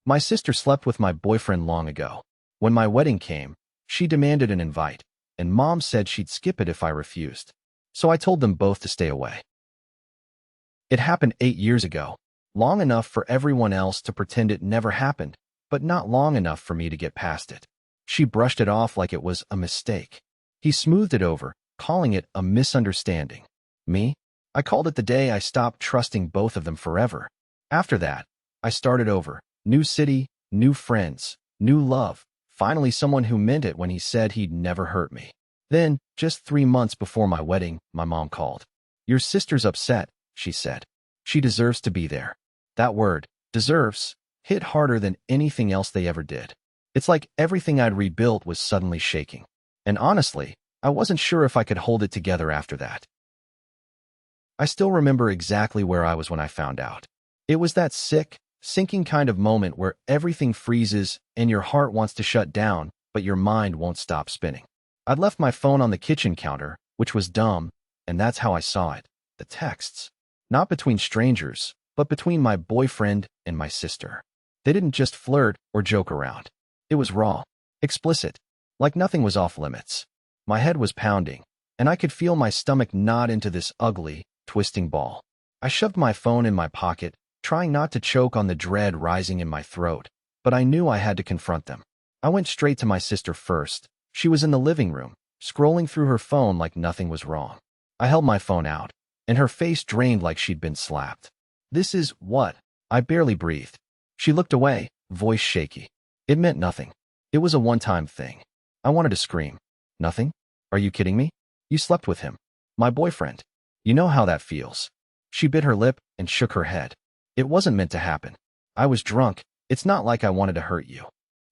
My sister slept with my boyfriend long ago. When my wedding came, she demanded an invite, and Mom said she'd skip it if I refused. So I told them both to stay away. It happened 8 years ago, long enough for everyone else to pretend it never happened, but not long enough for me to get past it. She brushed it off like it was a mistake. He smoothed it over, calling it a misunderstanding. Me? I called it the day I stopped trusting both of them forever. After that, I started over. New city, new friends, new love. Finally someone who meant it when he said he'd never hurt me. Then, just 3 months before my wedding, my mom called. "Your sister's upset," she said. "She deserves to be there." That word, deserves, hit harder than anything else they ever did. It's like everything I'd rebuilt was suddenly shaking. And honestly, I wasn't sure if I could hold it together after that. I still remember exactly where I was when I found out. It was that sick, sinking kind of moment where everything freezes and your heart wants to shut down, but your mind won't stop spinning. I'd left my phone on the kitchen counter, which was dumb, and that's how I saw it. The texts. Not between strangers, but between my boyfriend and my sister. They didn't just flirt or joke around. It was raw, explicit, like nothing was off limits. My head was pounding, and I could feel my stomach knot into this ugly, twisting ball. I shoved my phone in my pocket, trying not to choke on the dread rising in my throat, but I knew I had to confront them. I went straight to my sister first. She was in the living room, scrolling through her phone like nothing was wrong. I held my phone out, and her face drained like she'd been slapped. "This is what?" I barely breathed. She looked away, voice shaky. It meant nothing. It was a one-time thing. I wanted to scream. "Nothing? Are you kidding me? You slept with him. My boyfriend. You know how that feels." She bit her lip and shook her head. "It wasn't meant to happen. I was drunk. It's not like I wanted to hurt you."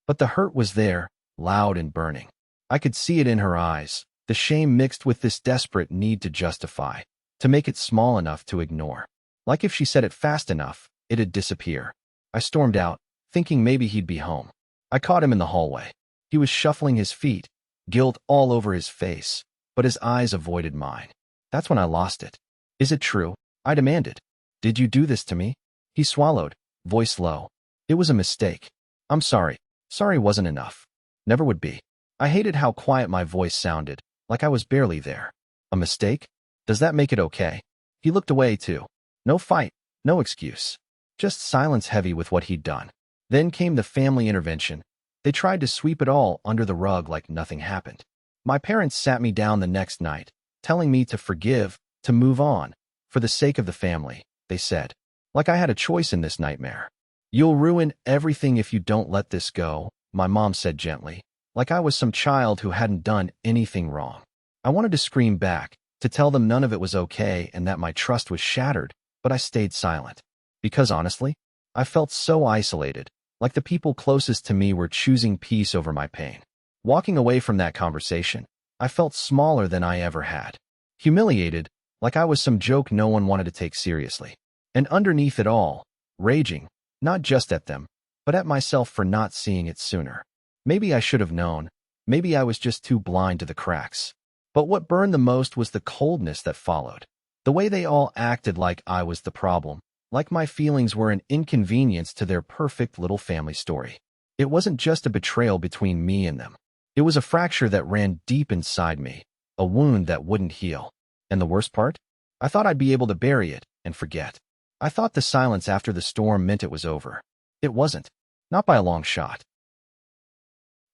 But the hurt was there, loud and burning. I could see it in her eyes, the shame mixed with this desperate need to justify, to make it small enough to ignore. Like if she said it fast enough, it'd disappear. I stormed out, thinking maybe he'd be home. I caught him in the hallway. He was shuffling his feet, guilt all over his face, but his eyes avoided mine. That's when I lost it. "Is it true?" I demanded. "Did you do this to me?" He swallowed, voice low. "It was a mistake. I'm sorry. Sorry wasn't enough. Never would be." I hated how quiet my voice sounded, like I was barely there. "A mistake? Does that make it okay?" He looked away too. No fight, no excuse. Just silence heavy with what he'd done. Then came the family intervention. They tried to sweep it all under the rug like nothing happened. My parents sat me down the next night, telling me to forgive, to move on, for the sake of the family, they said. Like I had a choice in this nightmare. "You'll ruin everything if you don't let this go," my mom said gently, like I was some child who hadn't done anything wrong. I wanted to scream back, to tell them none of it was okay and that my trust was shattered, but I stayed silent. Because honestly, I felt so isolated, like the people closest to me were choosing peace over my pain. Walking away from that conversation, I felt smaller than I ever had. Humiliated, like I was some joke no one wanted to take seriously. And underneath it all, raging, not just at them, but at myself for not seeing it sooner. Maybe I should have known. Maybe I was just too blind to the cracks. But what burned the most was the coldness that followed. The way they all acted like I was the problem, like my feelings were an inconvenience to their perfect little family story. It wasn't just a betrayal between me and them. It was a fracture that ran deep inside me, a wound that wouldn't heal. And the worst part? I thought I'd be able to bury it and forget. I thought the silence after the storm meant it was over. It wasn't. Not by a long shot.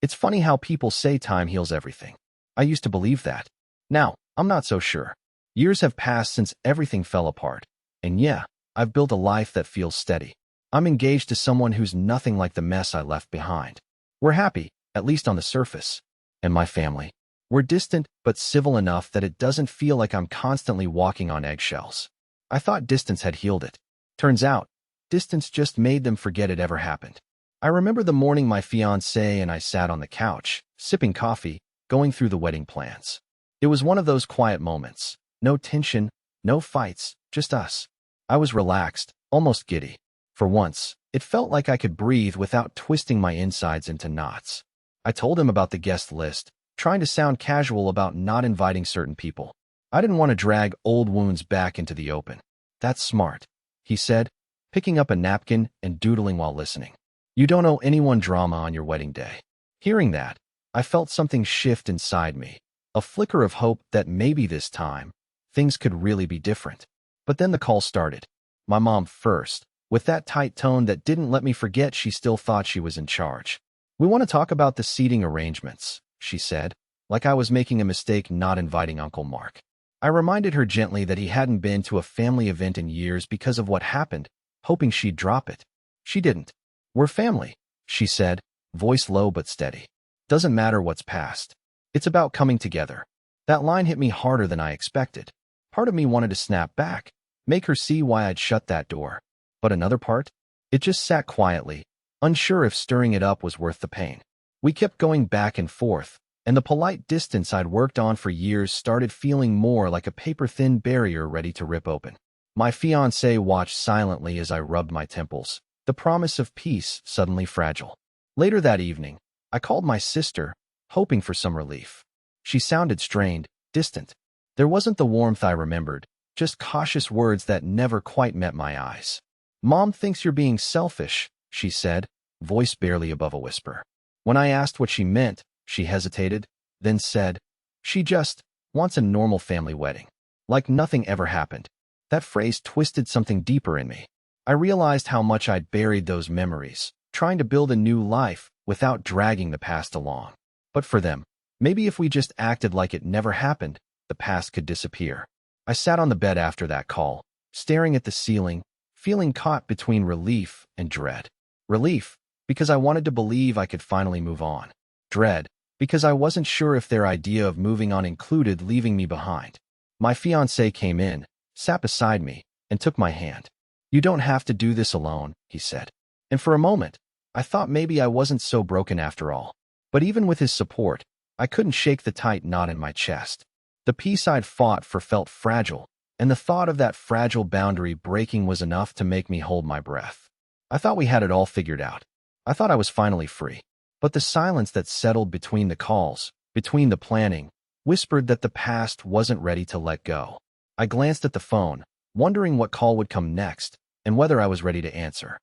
It's funny how people say time heals everything. I used to believe that. Now, I'm not so sure. Years have passed since everything fell apart. And yeah, I've built a life that feels steady. I'm engaged to someone who's nothing like the mess I left behind. We're happy, at least on the surface. And my family. We're distant, but civil enough that it doesn't feel like I'm constantly walking on eggshells. I thought distance had healed it. Turns out, distance just made them forget it ever happened. I remember the morning my fiancé and I sat on the couch, sipping coffee, going through the wedding plans. It was one of those quiet moments. No tension, no fights, just us. I was relaxed, almost giddy. For once, it felt like I could breathe without twisting my insides into knots. I told him about the guest list, trying to sound casual about not inviting certain people. I didn't want to drag old wounds back into the open. "That's smart," he said, picking up a napkin and doodling while listening. You don't owe anyone drama on your wedding day. Hearing that, I felt something shift inside me, a flicker of hope that maybe this time, things could really be different. But then the call started. My mom first, with that tight tone that didn't let me forget she still thought she was in charge. "We want to talk about the seating arrangements," she said, like I was making a mistake not inviting Uncle Mark. I reminded her gently that he hadn't been to a family event in years because of what happened, hoping she'd drop it. She didn't. "We're family," she said, voice low but steady. "Doesn't matter what's past. It's about coming together." That line hit me harder than I expected. Part of me wanted to snap back, make her see why I'd shut that door. But another part? It just sat quietly, unsure if stirring it up was worth the pain. We kept going back and forth, and the polite distance I'd worked on for years started feeling more like a paper-thin barrier ready to rip open. My fiancé watched silently as I rubbed my temples, the promise of peace suddenly fragile. Later that evening, I called my sister, hoping for some relief. She sounded strained, distant. There wasn't the warmth I remembered, just cautious words that never quite met my eyes. "Mom thinks you're being selfish," she said, voice barely above a whisper. When I asked what she meant, she hesitated, then said, "She just wants a normal family wedding. Like nothing ever happened." That phrase twisted something deeper in me. I realized how much I'd buried those memories, trying to build a new life without dragging the past along. But for them, maybe if we just acted like it never happened, the past could disappear. I sat on the bed after that call, staring at the ceiling, feeling caught between relief and dread. Relief, because I wanted to believe I could finally move on. Dread, because I wasn't sure if their idea of moving on included leaving me behind. My fiancé came in, sat beside me, and took my hand. "You don't have to do this alone," he said. And for a moment, I thought maybe I wasn't so broken after all. But even with his support, I couldn't shake the tight knot in my chest. The peace I'd fought for felt fragile, and the thought of that fragile boundary breaking was enough to make me hold my breath. I thought we had it all figured out. I thought I was finally free. But the silence that settled between the calls, between the planning, whispered that the past wasn't ready to let go. I glanced at the phone, wondering what call would come next, and whether I was ready to answer.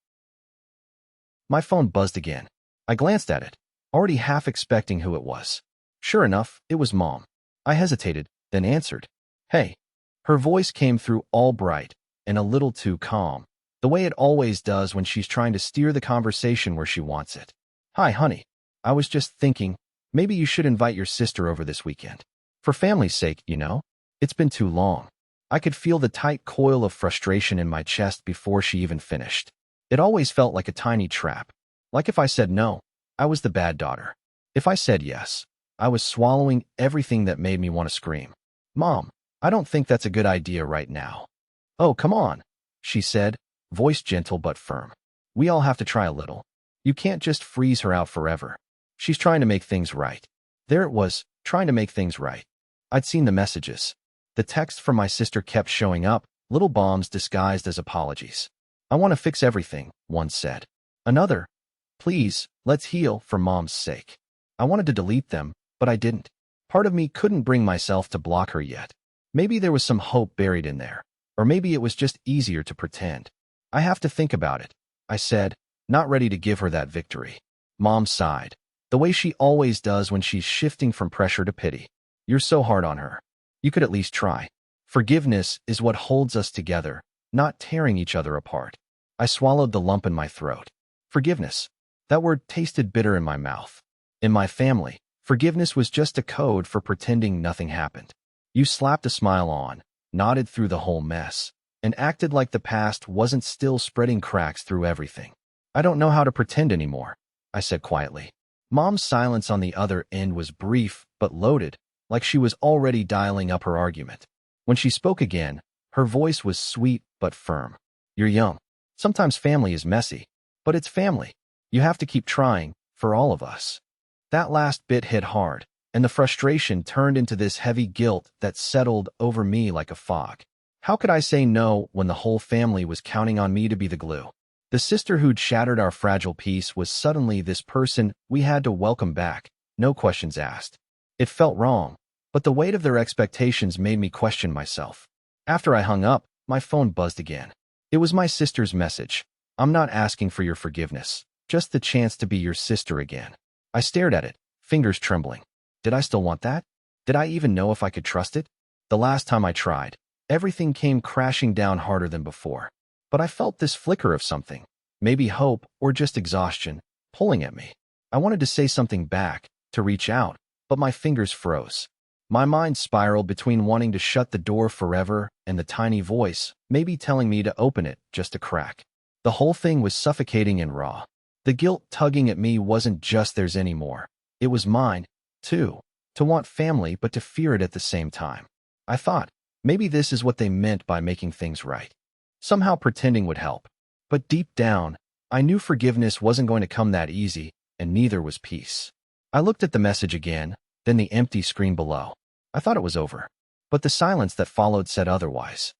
My phone buzzed again. I glanced at it, already half expecting who it was. Sure enough, it was Mom. I hesitated, then answered. "Hey." Her voice came through all bright and a little too calm, the way it always does when she's trying to steer the conversation where she wants it. "Hi, honey. I was just thinking, maybe you should invite your sister over this weekend. For family's sake, you know? It's been too long." I could feel the tight coil of frustration in my chest before she even finished. It always felt like a tiny trap. Like if I said no, I was the bad daughter. If I said yes, I was swallowing everything that made me want to scream. "Mom, I don't think that's a good idea right now." "Oh, come on," she said, voice gentle but firm. "We all have to try a little. You can't just freeze her out forever. She's trying to make things right." There it was, trying to make things right. I'd seen the messages. The text from my sister kept showing up, little bombs disguised as apologies. "I want to fix everything," one said. Another, "Please, let's heal for Mom's sake." I wanted to delete them, but I didn't. Part of me couldn't bring myself to block her yet. Maybe there was some hope buried in there, or maybe it was just easier to pretend. "I have to think about it," I said, not ready to give her that victory. Mom sighed, the way she always does when she's shifting from pressure to pity. "You're so hard on her. You could at least try. Forgiveness is what holds us together, not tearing each other apart." I swallowed the lump in my throat. Forgiveness. That word tasted bitter in my mouth. In my family, forgiveness was just a code for pretending nothing happened. You slapped a smile on, nodded through the whole mess, and acted like the past wasn't still spreading cracks through everything. "I don't know how to pretend anymore," I said quietly. Mom's silence on the other end was brief but loaded, like she was already dialing up her argument. When she spoke again, her voice was sweet but firm. "You're young. Sometimes family is messy, but it's family. You have to keep trying, for all of us." That last bit hit hard, and the frustration turned into this heavy guilt that settled over me like a fog. How could I say no when the whole family was counting on me to be the glue? The sister who'd shattered our fragile peace was suddenly this person we had to welcome back, no questions asked. It felt wrong, but the weight of their expectations made me question myself. After I hung up, my phone buzzed again. It was my sister's message. "I'm not asking for your forgiveness. Just the chance to be your sister again. I stared at it, fingers trembling. Did I still want that? Did I even know if I could trust it? The last time I tried, everything came crashing down harder than before. But I felt this flicker of something, maybe hope or just exhaustion, pulling at me. I wanted to say something back, to reach out, but my fingers froze. My mind spiraled between wanting to shut the door forever and the tiny voice, maybe telling me to open it just a crack. The whole thing was suffocating and raw. The guilt tugging at me wasn't just theirs anymore. It was mine, too. To want family but to fear it at the same time. I thought, maybe this is what they meant by making things right. Somehow pretending would help. But deep down, I knew forgiveness wasn't going to come that easy, and neither was peace. I looked at the message again, then the empty screen below. I thought it was over. But the silence that followed said otherwise.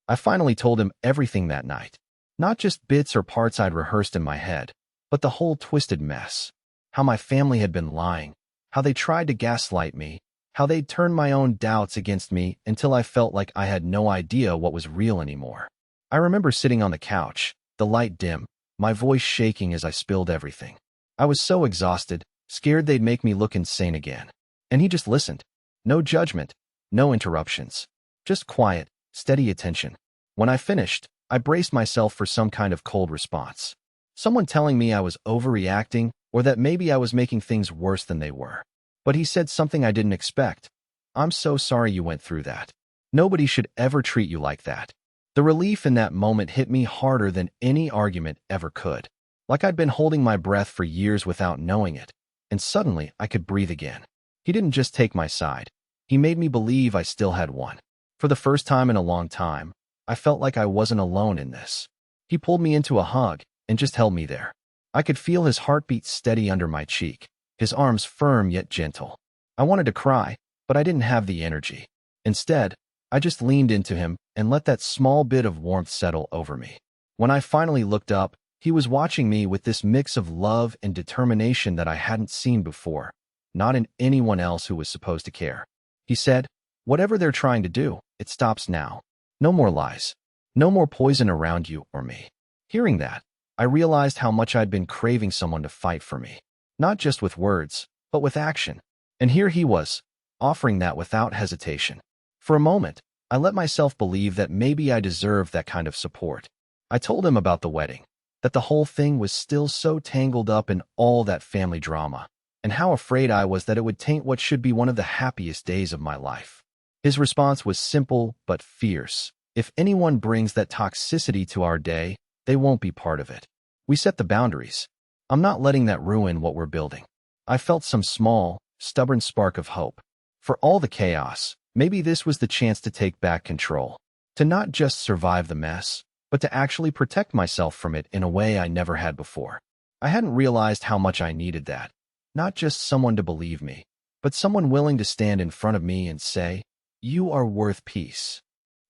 I finally told him everything that night. Not just bits or parts I'd rehearsed in my head, but the whole twisted mess. How my family had been lying. How they tried to gaslight me. How they'd turned my own doubts against me until I felt like I had no idea what was real anymore. I remember sitting on the couch, the light dim, my voice shaking as I spilled everything. I was so exhausted, scared they'd make me look insane again. And he just listened. No judgment, no interruptions. Just quiet, steady attention. When I finished, I braced myself for some kind of cold response. Someone telling me I was overreacting or that maybe I was making things worse than they were. But he said something I didn't expect. I'm so sorry you went through that. Nobody should ever treat you like that. The relief in that moment hit me harder than any argument ever could. Like I'd been holding my breath for years without knowing it. And suddenly I could breathe again. He didn't just take my side. He made me believe I still had one. For the first time in a long time, I felt like I wasn't alone in this. He pulled me into a hug and just held me there. I could feel his heartbeat steady under my cheek, his arms firm yet gentle. I wanted to cry, but I didn't have the energy. Instead, I just leaned into him and let that small bit of warmth settle over me. When I finally looked up, he was watching me with this mix of love and determination that I hadn't seen before, not in anyone else who was supposed to care. He said, "Whatever they're trying to do, it stops now. No more lies. No more poison around you or me." Hearing that, I realized how much I'd been craving someone to fight for me. Not just with words, but with action. And here he was, offering that without hesitation. For a moment, I let myself believe that maybe I deserved that kind of support. I told him about the wedding, that the whole thing was still so tangled up in all that family drama, and how afraid I was that it would taint what should be one of the happiest days of my life. His response was simple but fierce. If anyone brings that toxicity to our day, they won't be part of it. We set the boundaries. I'm not letting that ruin what we're building. I felt some small, stubborn spark of hope. For all the chaos, maybe this was the chance to take back control. To not just survive the mess, but to actually protect myself from it in a way I never had before. I hadn't realized how much I needed that. Not just someone to believe me, but someone willing to stand in front of me and say, "You are worth peace."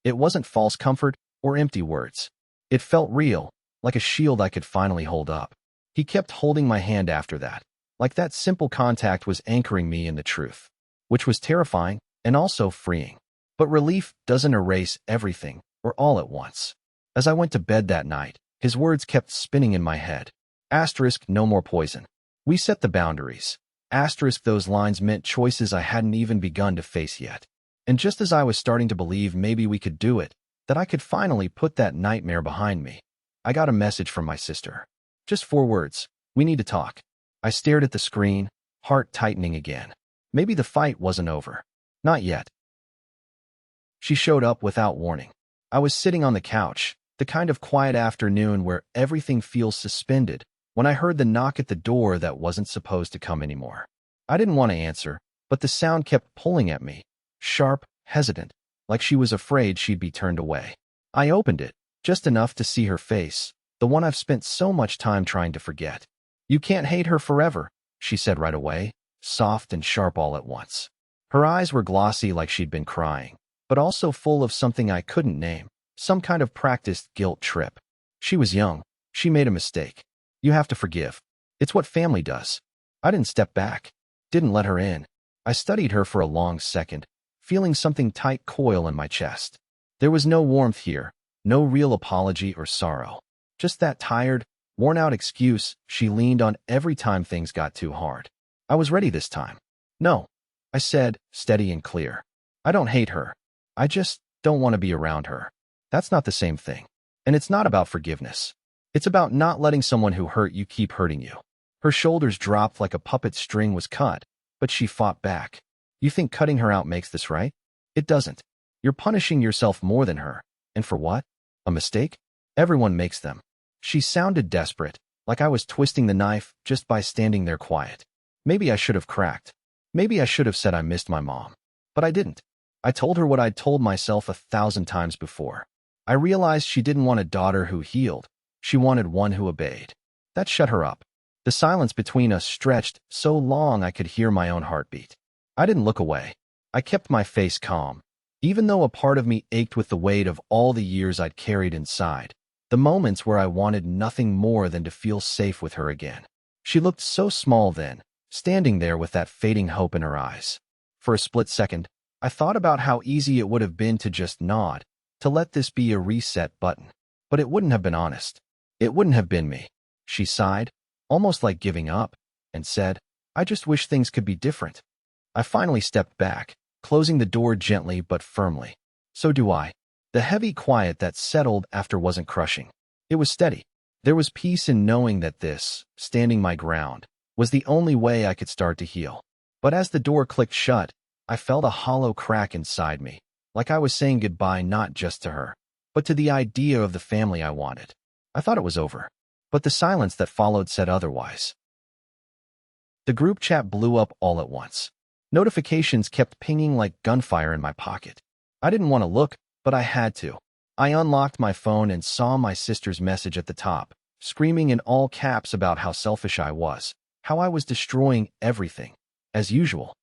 It wasn't false comfort or empty words. It felt real, like a shield I could finally hold up. He kept holding my hand after that, like that simple contact was anchoring me in the truth, which was terrifying and also freeing. But relief doesn't erase everything or all at once. As I went to bed that night, his words kept spinning in my head. Asterisk, no more poison. We set the boundaries. Asterisk, those lines meant choices I hadn't even begun to face yet. And just as I was starting to believe maybe we could do it, that I could finally put that nightmare behind me, I got a message from my sister. Just 4 words. "We need to talk." I stared at the screen, heart tightening again. Maybe the fight wasn't over. Not yet. She showed up without warning. I was sitting on the couch, the kind of quiet afternoon where everything feels suspended, when I heard the knock at the door that wasn't supposed to come anymore. I didn't want to answer, but the sound kept pulling at me, sharp, hesitant, like she was afraid she'd be turned away. I opened it, just enough to see her face, the one I've spent so much time trying to forget. "You can't hate her forever," she said right away, soft and sharp all at once. Her eyes were glossy like she'd been crying, but also full of something I couldn't name, some kind of practiced guilt trip. She was young. She made a mistake. You have to forgive. It's what family does. I didn't step back, didn't let her in. I studied her for a long second, feeling something tight coil in my chest. There was no warmth here, no real apology or sorrow. Just that tired, worn-out excuse she leaned on every time things got too hard. I was ready this time. No, I said, steady and clear. I don't hate her. I just don't want to be around her. That's not the same thing. And it's not about forgiveness. It's about not letting someone who hurt you keep hurting you. Her shoulders dropped like a puppet string was cut, but she fought back. You think cutting her out makes this right? It doesn't. You're punishing yourself more than her. And for what? A mistake? Everyone makes them. She sounded desperate, like I was twisting the knife just by standing there quiet. Maybe I should have cracked. Maybe I should have said I missed my mom. But I didn't. I told her what I'd told myself 1,000 times before. I realized she didn't want a daughter who healed. She wanted one who obeyed. That shut her up. The silence between us stretched so long I could hear my own heartbeat. I didn't look away. I kept my face calm. Even though a part of me ached with the weight of all the years I'd carried inside, the moments where I wanted nothing more than to feel safe with her again. She looked so small then, standing there with that fading hope in her eyes. For a split second, I thought about how easy it would have been to just nod, to let this be a reset button. But it wouldn't have been honest. It wouldn't have been me. She sighed, almost like giving up, and said, I just wish things could be different. I finally stepped back, closing the door gently but firmly. So do I. The heavy quiet that settled after wasn't crushing. It was steady. There was peace in knowing that this, standing my ground, was the only way I could start to heal. But as the door clicked shut, I felt a hollow crack inside me, like I was saying goodbye not just to her, but to the idea of the family I wanted. I thought it was over, but the silence that followed said otherwise. The group chat blew up all at once. Notifications kept pinging like gunfire in my pocket. I didn't want to look, but I had to. I unlocked my phone and saw my sister's message at the top, screaming in all caps about how selfish I was, how I was destroying everything, as usual.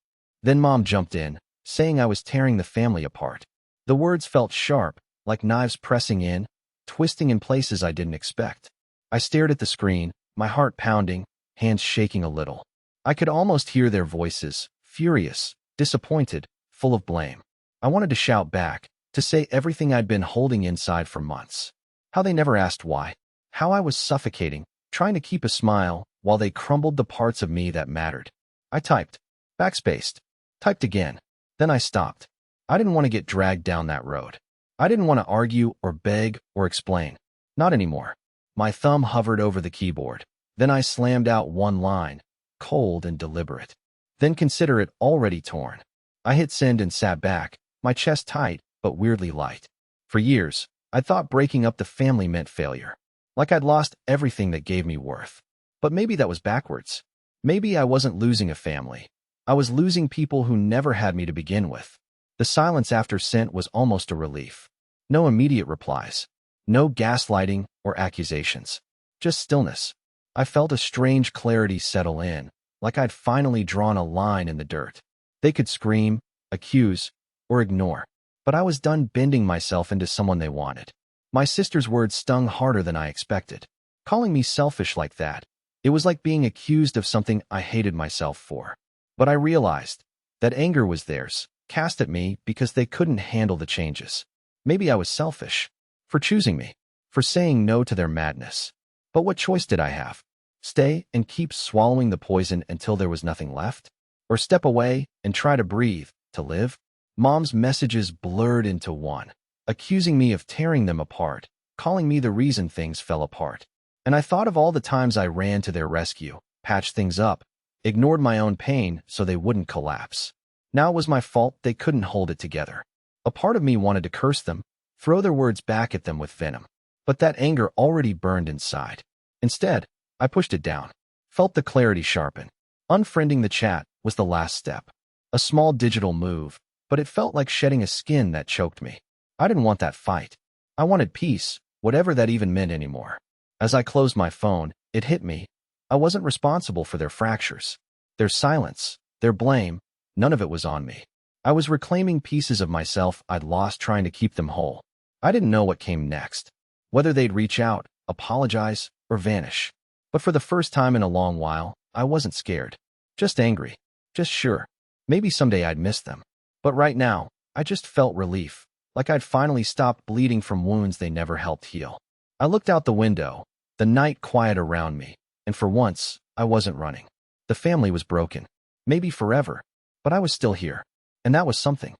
Then Mom jumped in, saying I was tearing the family apart. The words felt sharp, like knives pressing in, twisting in places I didn't expect. I stared at the screen, my heart pounding, hands shaking a little. I could almost hear their voices, furious, disappointed, full of blame. I wanted to shout back, to say everything I'd been holding inside for months. How they never asked why. How I was suffocating, trying to keep a smile, while they crumbled the parts of me that mattered. I typed, backspaced, typed again. Then I stopped. I didn't want to get dragged down that road. I didn't want to argue or beg or explain. Not anymore. My thumb hovered over the keyboard. Then I slammed out one line, cold and deliberate. Then consider it already torn. I hit send and sat back, my chest tight, but weirdly light. For years, I'd thought breaking up the family meant failure. Like I'd lost everything that gave me worth. But maybe that was backwards. Maybe I wasn't losing a family. I was losing people who never had me to begin with. The silence after sent was almost a relief. No immediate replies. No gaslighting or accusations. Just stillness. I felt a strange clarity settle in, like I'd finally drawn a line in the dirt. They could scream, accuse, or ignore. But I was done bending myself into someone they wanted. My sister's words stung harder than I expected. Calling me selfish like that, it was like being accused of something I hated myself for. But I realized that anger was theirs, cast at me because they couldn't handle the changes. Maybe I was selfish, for choosing me, for saying no to their madness. But what choice did I have? Stay and keep swallowing the poison until there was nothing left? Or step away and try to breathe, to live? Mom's messages blurred into one, accusing me of tearing them apart, calling me the reason things fell apart. And I thought of all the times I ran to their rescue, patched things up, ignored my own pain so they wouldn't collapse. Now it was my fault they couldn't hold it together. A part of me wanted to curse them, throw their words back at them with venom. But that anger already burned inside. Instead, I pushed it down, felt the clarity sharpen. Unfriending the chat was the last step. A small digital move, but it felt like shedding a skin that choked me. I didn't want that fight. I wanted peace, whatever that even meant anymore. As I closed my phone, it hit me. I wasn't responsible for their fractures. Their silence, their blame, none of it was on me. I was reclaiming pieces of myself I'd lost trying to keep them whole. I didn't know what came next, whether they'd reach out, apologize, or vanish. But for the first time in a long while, I wasn't scared. Just angry. Just sure. Maybe someday I'd miss them. But right now, I just felt relief, like I'd finally stopped bleeding from wounds they never helped heal. I looked out the window, The night quiet around me, and for once, I wasn't running. The family was broken. Maybe forever, but I was still here, and that was something.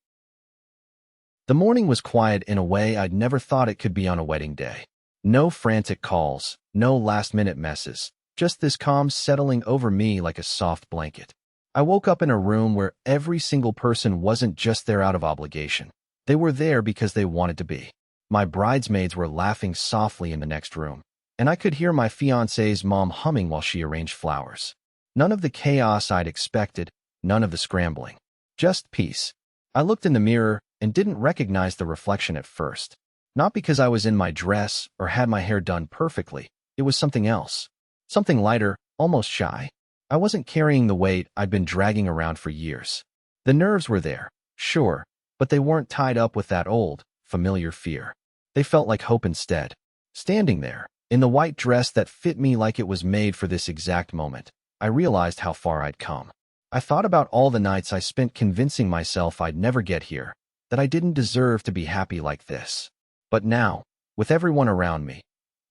The morning was quiet in a way I'd never thought it could be on a wedding day. No frantic calls, no last-minute messes, just this calm settling over me like a soft blanket. I woke up in a room where every single person wasn't just there out of obligation. They were there because they wanted to be. My bridesmaids were laughing softly in the next room, and I could hear my fiancé's mom humming while she arranged flowers. None of the chaos I'd expected, none of the scrambling. Just peace. I looked in the mirror and didn't recognize the reflection at first. Not because I was in my dress or had my hair done perfectly. It was something else. Something lighter, almost shy. I wasn't carrying the weight I'd been dragging around for years. The nerves were there, sure, but they weren't tied up with that old, familiar fear. They felt like hope instead. Standing there, in the white dress that fit me like it was made for this exact moment, I realized how far I'd come. I thought about all the nights I spent convincing myself I'd never get here, that I didn't deserve to be happy like this. But now, with everyone around me,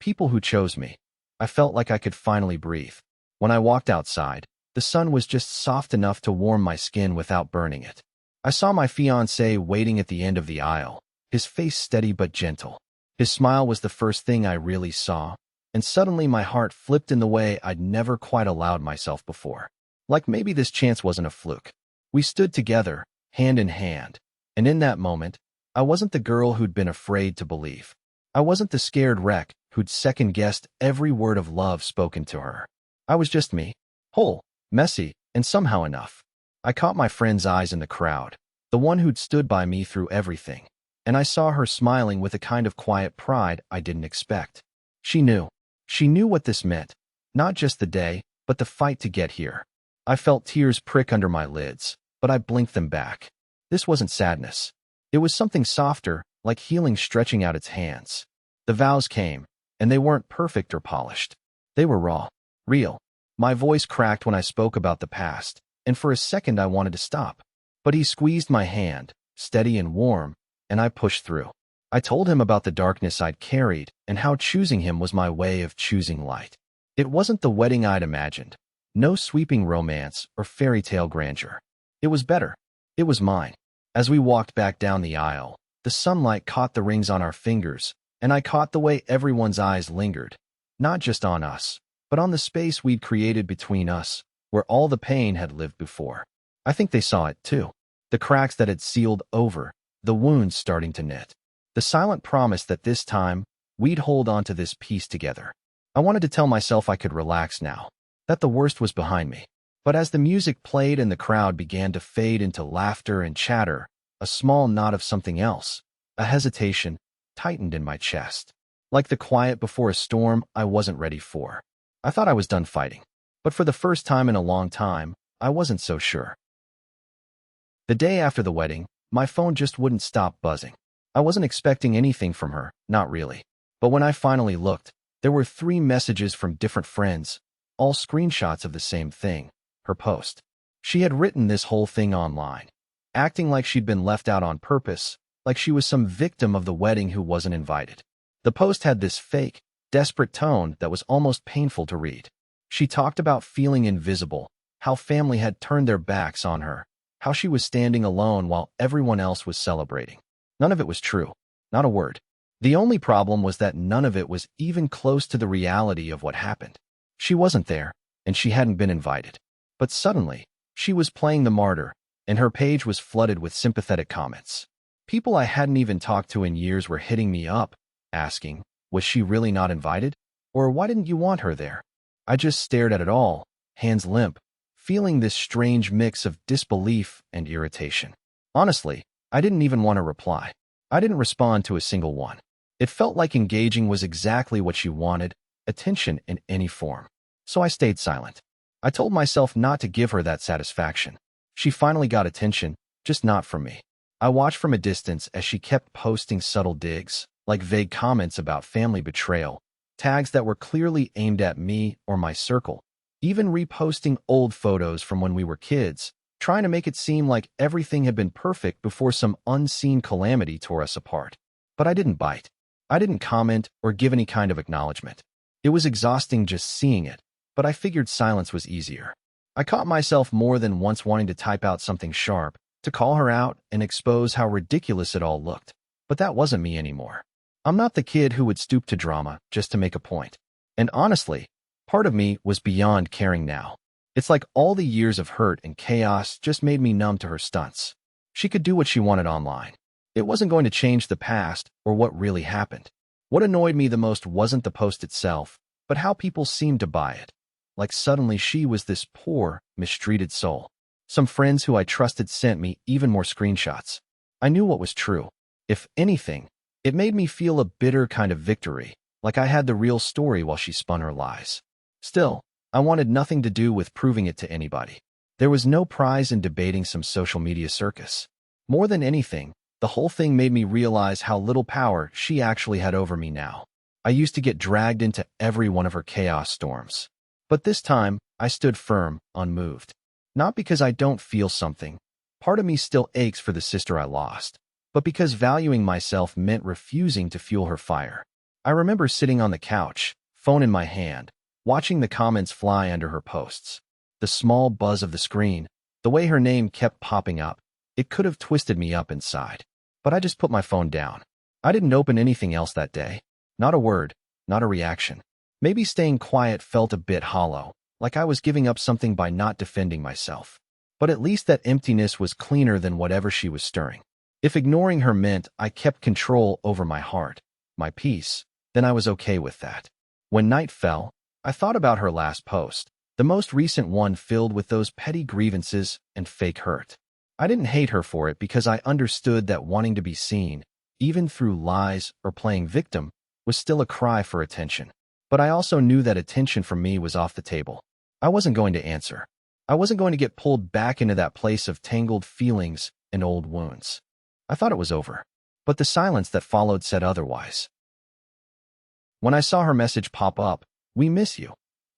people who chose me, I felt like I could finally breathe. When I walked outside, the sun was just soft enough to warm my skin without burning it. I saw my fiancé waiting at the end of the aisle, his face steady but gentle. His smile was the first thing I really saw, and suddenly my heart flipped in the way I'd never quite allowed myself before. Like maybe this chance wasn't a fluke. We stood together, hand in hand, and in that moment, I wasn't the girl who'd been afraid to believe. I wasn't the scared wreck who'd second-guessed every word of love spoken to her. I was just me, whole, messy, and somehow enough. I caught my friend's eyes in the crowd, the one who'd stood by me through everything, and I saw her smiling with a kind of quiet pride I didn't expect. She knew. She knew what this meant, not just the day, but the fight to get here. I felt tears prick under my lids, but I blinked them back. This wasn't sadness. It was something softer, like healing stretching out its hands. The vows came, and they weren't perfect or polished. They were raw, real. My voice cracked when I spoke about the past, and for a second I wanted to stop. But he squeezed my hand, steady and warm, and I pushed through. I told him about the darkness I'd carried and how choosing him was my way of choosing light. It wasn't the wedding I'd imagined. No sweeping romance or fairy tale grandeur. It was better. It was mine. As we walked back down the aisle, the sunlight caught the rings on our fingers, and I caught the way everyone's eyes lingered, not just on us, but on the space we'd created between us, where all the pain had lived before. I think they saw it too. The cracks that had sealed over, the wounds starting to knit. The silent promise that this time, we'd hold on to this piece together. I wanted to tell myself I could relax now, that the worst was behind me. But as the music played and the crowd began to fade into laughter and chatter, a small knot of something else, a hesitation, tightened in my chest. Like the quiet before a storm I wasn't ready for. I thought I was done fighting. But for the first time in a long time, I wasn't so sure. The day after the wedding, my phone just wouldn't stop buzzing. I wasn't expecting anything from her, not really. But when I finally looked, there were 3 messages from different friends, all screenshots of the same thing, her post. She had written this whole thing online, acting like she'd been left out on purpose, like she was some victim of the wedding who wasn't invited. The post had this fake, desperate tone that was almost painful to read. She talked about feeling invisible, how family had turned their backs on her, how she was standing alone while everyone else was celebrating. None of it was true, not a word. The only problem was that none of it was even close to the reality of what happened. She wasn't there, and she hadn't been invited. But suddenly, she was playing the martyr, and her page was flooded with sympathetic comments. People I hadn't even talked to in years were hitting me up, asking, was she really not invited? Or why didn't you want her there? I just stared at it all, hands limp, feeling this strange mix of disbelief and irritation. Honestly, I didn't even want to reply. I didn't respond to a single one. It felt like engaging was exactly what she wanted, attention in any form. So I stayed silent. I told myself not to give her that satisfaction. She finally got attention, just not from me. I watched from a distance as she kept posting subtle digs, like vague comments about family betrayal, tags that were clearly aimed at me or my circle, even reposting old photos from when we were kids, trying to make it seem like everything had been perfect before some unseen calamity tore us apart. But I didn't bite. I didn't comment or give any kind of acknowledgement. It was exhausting just seeing it, but I figured silence was easier. I caught myself more than once wanting to type out something sharp, to call her out and expose how ridiculous it all looked. But that wasn't me anymore. I'm not the kid who would stoop to drama just to make a point. And honestly, part of me was beyond caring now. It's like all the years of hurt and chaos just made me numb to her stunts. She could do what she wanted online. It wasn't going to change the past or what really happened. What annoyed me the most wasn't the post itself, but how people seemed to buy it. Like suddenly she was this poor, mistreated soul. Some friends who I trusted sent me even more screenshots. I knew what was true. If anything, it made me feel a bitter kind of victory, like I had the real story while she spun her lies. Still, I wanted nothing to do with proving it to anybody. There was no prize in debating some social media circus. More than anything, the whole thing made me realize how little power she actually had over me now. I used to get dragged into every one of her chaos storms. But this time, I stood firm, unmoved. Not because I don't feel something. Part of me still aches for the sister I lost. But because valuing myself meant refusing to fuel her fire. I remember sitting on the couch, phone in my hand, watching the comments fly under her posts. The small buzz of the screen, the way her name kept popping up, it could have twisted me up inside. But I just put my phone down. I didn't open anything else that day. Not a word, not a reaction. Maybe staying quiet felt a bit hollow, like I was giving up something by not defending myself. But at least that emptiness was cleaner than whatever she was stirring. If ignoring her meant I kept control over my heart, my peace, then I was okay with that. When night fell, I thought about her last post, the most recent one filled with those petty grievances and fake hurt. I didn't hate her for it because I understood that wanting to be seen, even through lies or playing victim, was still a cry for attention. But I also knew that attention from me was off the table. I wasn't going to answer. I wasn't going to get pulled back into that place of tangled feelings and old wounds. I thought it was over, but the silence that followed said otherwise. When I saw her message pop up, "We miss you,"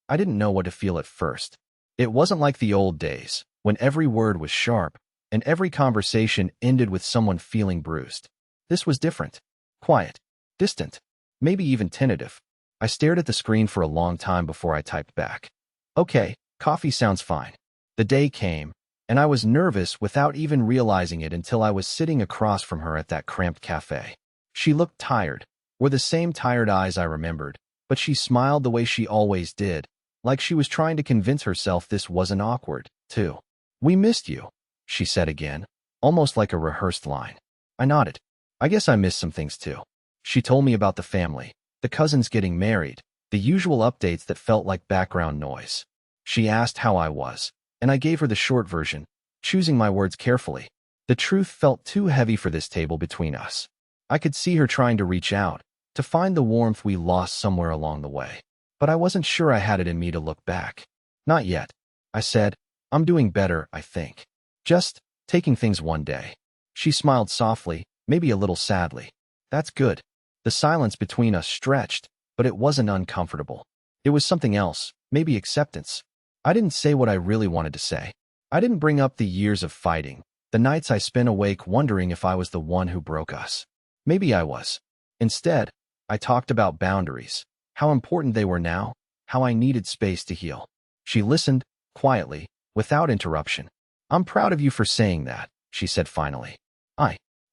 I didn't know what to feel at first. It wasn't like the old days, when every word was sharp, and every conversation ended with someone feeling bruised. This was different. Quiet. Distant. Maybe even tentative. I stared at the screen for a long time before I typed back. "Okay, coffee sounds fine." The day came, and I was nervous without even realizing it until I was sitting across from her at that cramped cafe. She looked tired, were the same tired eyes I remembered, but she smiled the way she always did, like she was trying to convince herself this wasn't awkward, too. "We missed you," she said again, almost like a rehearsed line. I nodded. I guess I missed some things too. She told me about the family, the cousins getting married, the usual updates that felt like background noise. She asked how I was, and I gave her the short version, choosing my words carefully. The truth felt too heavy for this table between us. I could see her trying to reach out, to find the warmth we lost somewhere along the way. But I wasn't sure I had it in me to look back. "Not yet," I said. "I'm doing better, I think. Just taking things one day." She smiled softly, maybe a little sadly. "That's good." The silence between us stretched, but it wasn't uncomfortable. It was something else, maybe acceptance. I didn't say what I really wanted to say. I didn't bring up the years of fighting, the nights I spent awake wondering if I was the one who broke us. Maybe I was. Instead, I talked about boundaries, how important they were now, how I needed space to heal. She listened, quietly, without interruption. "I'm proud of you for saying that," she said finally.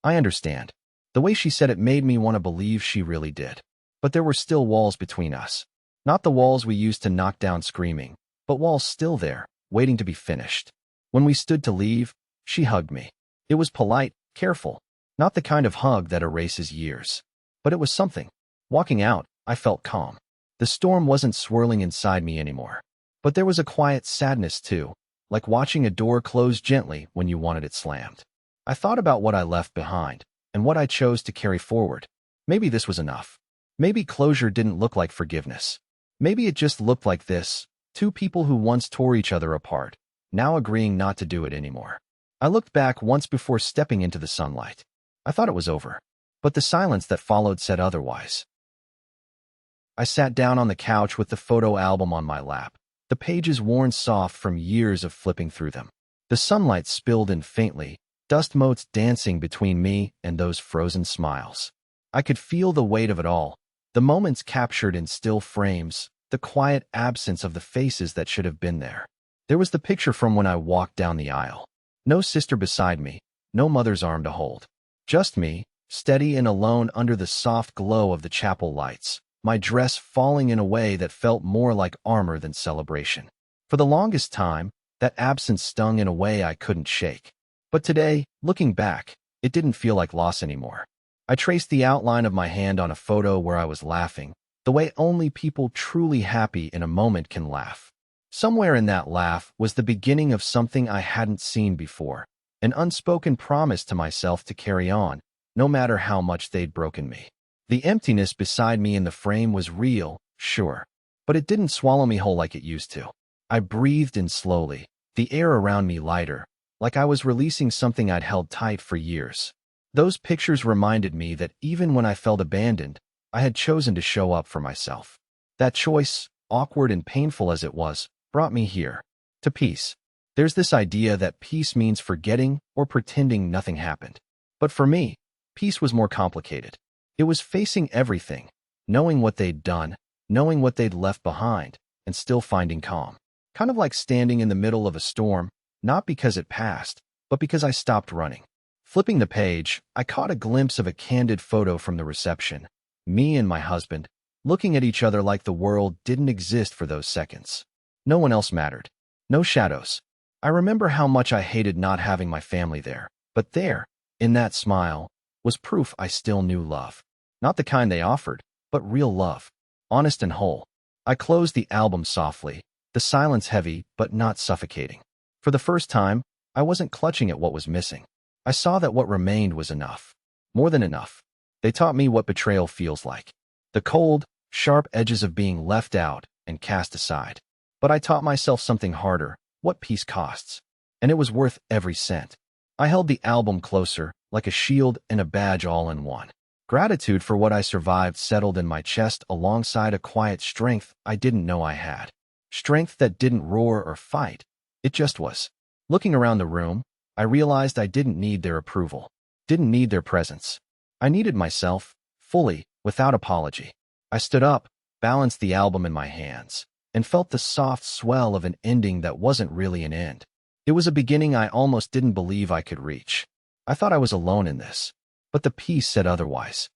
I understand." The way she said it made me want to believe she really did. But there were still walls between us. Not the walls we used to knock down screaming, but walls still there, waiting to be finished. When we stood to leave, she hugged me. It was polite, careful, not the kind of hug that erases years. But it was something. Walking out, I felt calm. The storm wasn't swirling inside me anymore. But there was a quiet sadness too, like watching a door close gently when you wanted it slammed. I thought about what I left behind, and what I chose to carry forward. Maybe this was enough. Maybe closure didn't look like forgiveness. Maybe it just looked like this, two people who once tore each other apart, now agreeing not to do it anymore. I looked back once before stepping into the sunlight. I thought it was over. But the silence that followed said otherwise. I sat down on the couch with the photo album on my lap, the pages worn soft from years of flipping through them. The sunlight spilled in faintly, dust motes dancing between me and those frozen smiles. I could feel the weight of it all, The moments captured in still frames, the quiet absence of the faces that should have been there. There was the picture from when I walked down the aisle. No sister beside me, no mother's arm to hold. Just me, steady and alone under the soft glow of the chapel lights, my dress falling in a way that felt more like armor than celebration. For the longest time, that absence stung in a way I couldn't shake. But today, looking back, it didn't feel like loss anymore. I traced the outline of my hand on a photo where I was laughing, the way only people truly happy in a moment can laugh. Somewhere in that laugh was the beginning of something I hadn't seen before, an unspoken promise to myself to carry on, no matter how much they'd broken me. The emptiness beside me in the frame was real, sure, but it didn't swallow me whole like it used to. I breathed in slowly, the air around me lighter, like I was releasing something I'd held tight for years. Those pictures reminded me that even when I felt abandoned, I had chosen to show up for myself. That choice, awkward and painful as it was, brought me here, to peace. There's this idea that peace means forgetting or pretending nothing happened. But for me, peace was more complicated. It was facing everything, knowing what they'd done, knowing what they'd left behind, and still finding calm. Kind of like standing in the middle of a storm, not because it passed, but because I stopped running. Flipping the page, I caught a glimpse of a candid photo from the reception. Me and my husband, looking at each other like the world didn't exist for those seconds. No one else mattered. No shadows. I remember how much I hated not having my family there, but there, in that smile, was proof I still knew love. Not the kind they offered, but real love. Honest and whole. I closed the album softly, the silence heavy but not suffocating. For the first time, I wasn't clutching at what was missing. I saw that what remained was enough. More than enough. They taught me what betrayal feels like. The cold, sharp edges of being left out and cast aside. But I taught myself something harder, what peace costs. And it was worth every cent. I held the album closer, like a shield and a badge all in one. Gratitude for what I survived settled in my chest alongside a quiet strength I didn't know I had. Strength that didn't roar or fight. It just was. Looking around the room, I realized I didn't need their approval. Didn't need their presence. I needed myself, fully, without apology. I stood up, balanced the album in my hands, and felt the soft swell of an ending that wasn't really an end. It was a beginning I almost didn't believe I could reach. I thought I was alone in this. But the peace said otherwise.